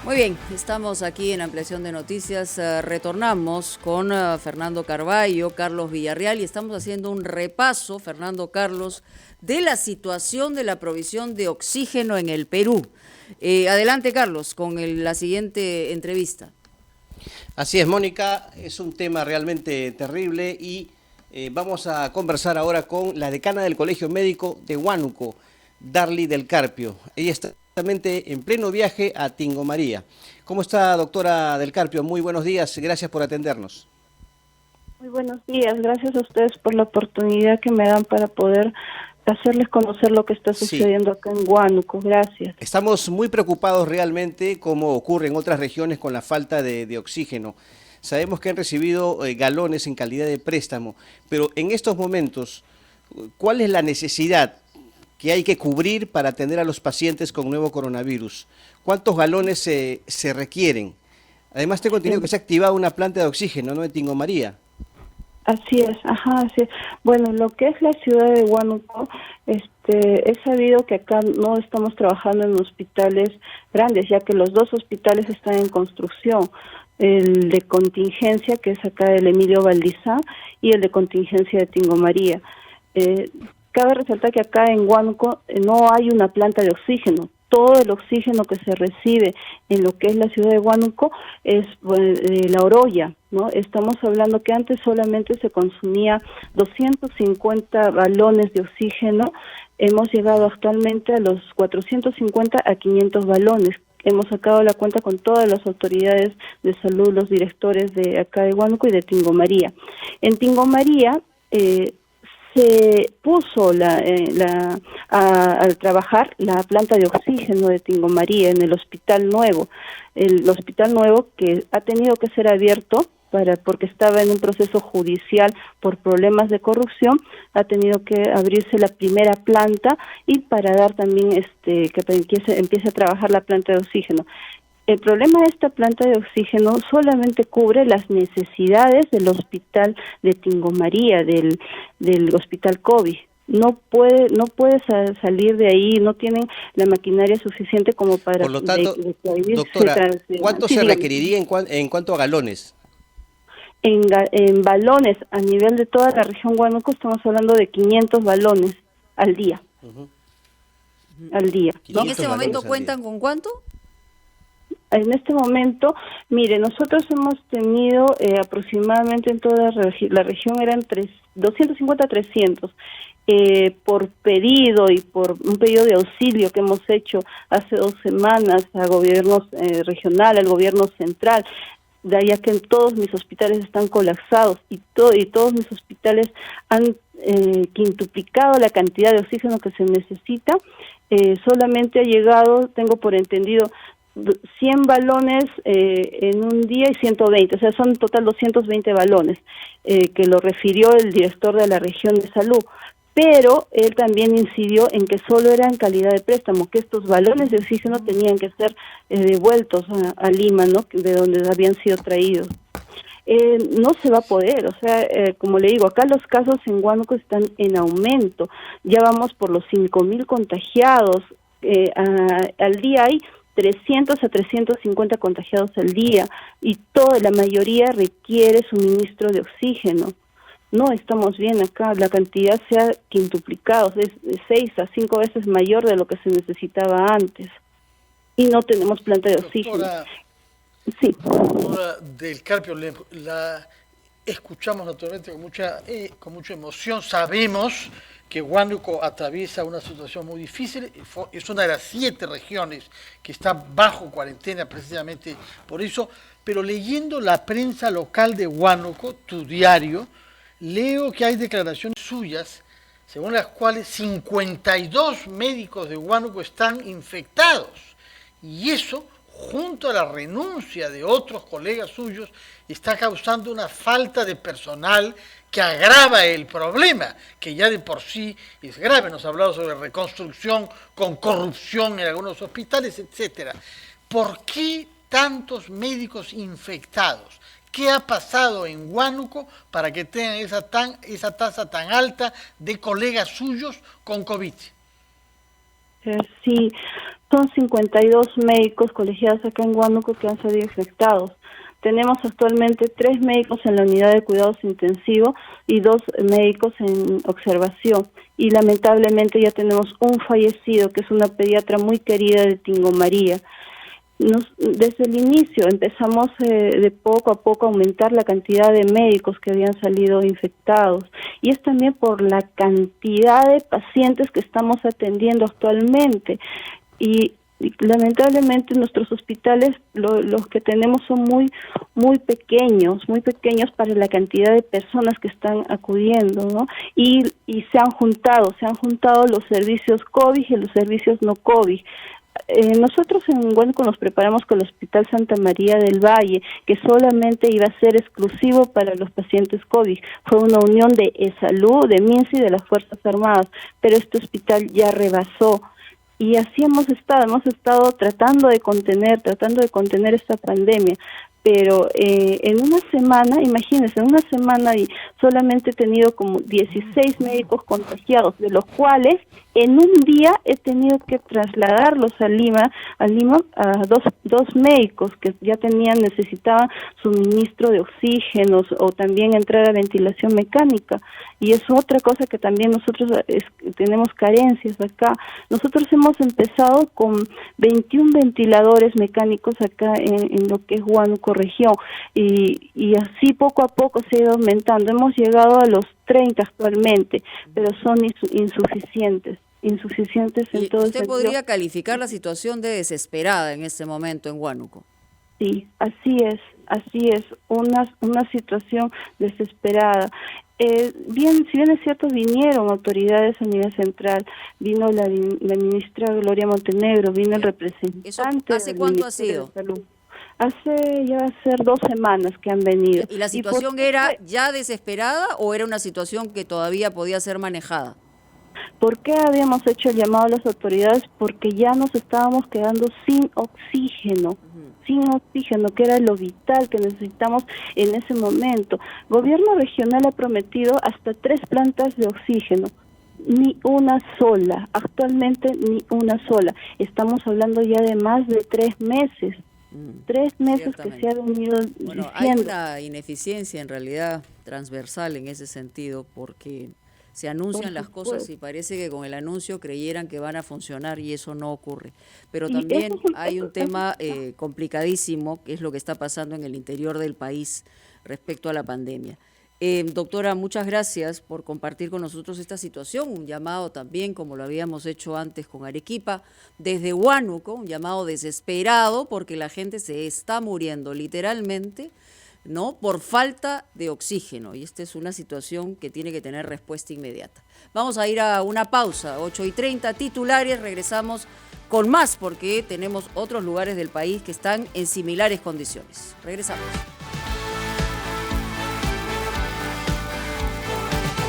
Muy bien, estamos aquí en Ampliación de Noticias. Retornamos con Fernando Carballo, Carlos Villarreal, y estamos haciendo un repaso, Fernando Carlos, de la situación de la provisión de oxígeno en el Perú. Adelante, Carlos, con la siguiente entrevista. Así es, Mónica, es un tema realmente terrible y vamos a conversar ahora con la decana del Colegio Médico de Huánuco, Darly del Carpio. Ella está justamente en pleno viaje a Tingo María. ¿Cómo está, doctora del Carpio? Muy buenos días, gracias por atendernos. Muy buenos días, gracias a ustedes por la oportunidad que me dan para poder hacerles conocer lo que está sucediendo acá en Huánuco. Gracias. Estamos muy preocupados realmente, como ocurre en otras regiones, con la falta de oxígeno. Sabemos que han recibido galones en calidad de préstamo, pero en estos momentos, ¿cuál es la necesidad que hay que cubrir para atender a los pacientes con nuevo coronavirus? ¿Cuántos galones se requieren? Además, tengo entendido que se ha activado una planta de oxígeno, ¿no?, en Tingo María. Así es, así es. Bueno, lo que es la ciudad de Huánuco, he sabido que acá no estamos trabajando en hospitales grandes, ya que los dos hospitales están en construcción. El de contingencia, que es acá el Emilio Valdizá, y el de contingencia de Tingo María. Cabe resaltar que acá en Huánuco no hay una planta de oxígeno. Todo el oxígeno que se recibe en lo que es la ciudad de Huánuco es la Oroya, ¿no? Estamos hablando que antes solamente se consumía 250 balones de oxígeno. Hemos llegado actualmente a los 450 a 500 balones. Hemos sacado la cuenta con todas las autoridades de salud, los directores de acá de Huánuco y de Tingo María. En Tingo María se puso al trabajar la planta de oxígeno de Tingo María en el hospital nuevo. El hospital nuevo que ha tenido que ser abierto porque estaba en un proceso judicial por problemas de corrupción, ha tenido que abrirse la primera planta y para dar también que empiece a trabajar la planta de oxígeno. El problema de esta planta de oxígeno solamente cubre las necesidades del hospital de Tingo María, del hospital COVID. No puede salir de ahí, no tienen la maquinaria suficiente como para... Por lo tanto, doctora, ¿cuánto se requeriría en cuanto a galones? En balones, a nivel de toda la región Huánuco, estamos hablando de 500 balones al día. Al día, ¿no? ¿En este momento cuentan con cuánto? En este momento, mire, nosotros hemos tenido aproximadamente en toda la región eran 250 a 300. Por pedido y por un pedido de auxilio que hemos hecho hace 2 semanas a gobierno regional, al gobierno central, ya que en todos mis hospitales están colapsados y todos mis hospitales han quintuplicado la cantidad de oxígeno que se necesita. Solamente ha llegado, tengo por entendido, 100 balones en un día y 120, o sea, son en total 220 balones, que lo refirió el director de la región de salud. Pero él también incidió en que solo era en calidad de préstamo, que estos balones de oxígeno tenían que ser devueltos a Lima, ¿no?, de donde habían sido traídos. No se va a poder, o sea, como le digo, acá los casos en Huánuco están en aumento, ya vamos por los 5.000 contagiados, al día hay 300 a 350 contagiados al día y la mayoría requiere suministro de oxígeno. No estamos bien acá, la cantidad se ha quintuplicado, es de 6 a 5 veces mayor de lo que se necesitaba antes. Y no tenemos planta de oxígeno. Sí. Doctora del Carpio, la escuchamos naturalmente con mucha emoción. Sabemos que Huánuco atraviesa una situación muy difícil, es una de las 7 regiones que está bajo cuarentena precisamente por eso, pero leyendo la prensa local de Huánuco, tu diario, leo que hay declaraciones suyas según las cuales 52 médicos de Huánuco están infectados, y eso, junto a la renuncia de otros colegas suyos, está causando una falta de personal que agrava el problema, que ya de por sí es grave. Nos ha hablado sobre reconstrucción con corrupción en algunos hospitales, etcétera. ¿Por qué tantos médicos infectados? ¿Qué ha pasado en Huánuco para que tengan esa tasa tan alta de colegas suyos con COVID? Sí, son 52 médicos colegiados acá en Huánuco que han salido infectados. Tenemos actualmente 3 médicos en la unidad de cuidados intensivos y 2 médicos en observación. Y lamentablemente ya tenemos un fallecido, que es una pediatra muy querida de Tingo María. Desde el inicio empezamos de poco a poco a aumentar la cantidad de médicos que habían salido infectados, y es también por la cantidad de pacientes que estamos atendiendo actualmente, y lamentablemente nuestros hospitales los que tenemos son muy pequeños para la cantidad de personas que están acudiendo, ¿no? Y se han juntado los servicios COVID y los servicios no COVID. Nosotros en Huánuco nos preparamos con el Hospital Santa María del Valle, que solamente iba a ser exclusivo para los pacientes COVID. Fue una unión de salud, de MINSA y de las Fuerzas Armadas, pero este hospital ya rebasó. Y así hemos estado tratando de contener esta pandemia. Pero en una semana, imagínense, en una semana y solamente he tenido como 16 médicos contagiados, de los cuales en un día he tenido que trasladarlos a Lima a dos médicos que ya necesitaban suministro de oxígenos o también entrar a ventilación mecánica. Y es otra cosa que también nosotros tenemos carencias acá. Nosotros hemos empezado con 21 ventiladores mecánicos acá en lo que es Huánuco región, y así poco a poco se ha ido aumentando. Hemos llegado a los 30 actualmente, pero son insuficientes en todo el ¿Usted podría calificar la situación de desesperada en este momento en Huánuco? Sí, así es, una situación desesperada. Si bien es cierto, vinieron autoridades a nivel central, vino la ministra Gloria Montenegro, vino el representante. ¿Hace cuánto ha sido? Ya va a ser 2 semanas que han venido. ¿Y la situación era ya desesperada o era una situación que todavía podía ser manejada? ¿Por qué habíamos hecho el llamado a las autoridades? Porque ya nos estábamos quedando sin oxígeno, que era lo vital que necesitamos en ese momento. Gobierno regional ha prometido hasta 3 plantas de oxígeno. Ni una sola, actualmente ni una sola. Estamos hablando ya de más de 3 meses. 3 meses que se ha venido diciendo. Hay una ineficiencia en realidad transversal en ese sentido, porque se anuncian las cosas y parece que con el anuncio creyeran que van a funcionar y eso no ocurre. Pero también hay un tema complicadísimo, que es lo que está pasando en el interior del país respecto a la pandemia. Doctora, muchas gracias por compartir con nosotros esta situación, un llamado también, como lo habíamos hecho antes con Arequipa, desde Huánuco, un llamado desesperado porque la gente se está muriendo literalmente, ¿no?, por falta de oxígeno, y esta es una situación que tiene que tener respuesta inmediata. Vamos a ir a una pausa, 8:30, titulares, regresamos con más porque tenemos otros lugares del país que están en similares condiciones. Regresamos.